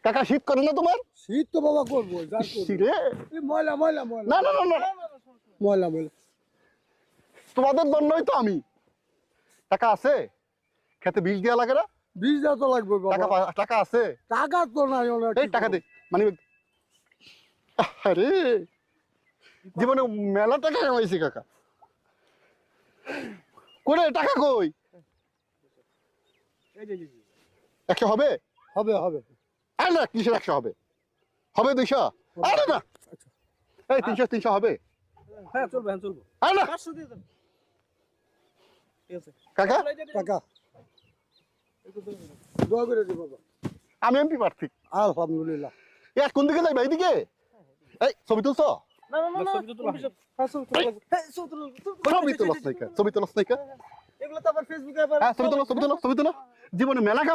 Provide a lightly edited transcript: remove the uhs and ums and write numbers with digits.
কাকা শীত করে না তোমার? শীত তো বাবা করবো ময়লা ময়লা ময়লা না না না না ময়লা ময়লা তোমাদের জন্যই তো আমি। টাকা আছে খেতে বীজ দেওয়া লাগে না? বীজ দেওয়া তো লাগবে টাকা টাকা আছে? টাকা তো নাই। এই টাকা দে মানে আরে জীবনে মেলা টাকা কামাইছি কাকা। করে টাকা কই? 100 হবে? হবে হবে। আরে না কিসের 100 হবে? হবে 200? আরে না এই 300 হবে? হ্যাঁ চলবে হ্যাঁ চলবে। আরে না 500 দিয়ে দেন। ঠিক আছে কাকা টাকা দোয়া করে দিই বাবা। আমি এমপি প্রার্থী। আলহামদুলিল্লাহ। কোন দিকে যাই ভাই দিকে? এই ছবি তুলছো? না না না ছবি তো তোলা হবে। হ্যাঁ ছবি তোলা লাগবে। হ্যাঁ ছবি তোলা। ছবি তুলছ নাকি? ছবি তুলছ নাকি? এগুলো তো আবার ফেসবুকে আবার হ্যাঁ ছবি তুলো জীবনে মেলা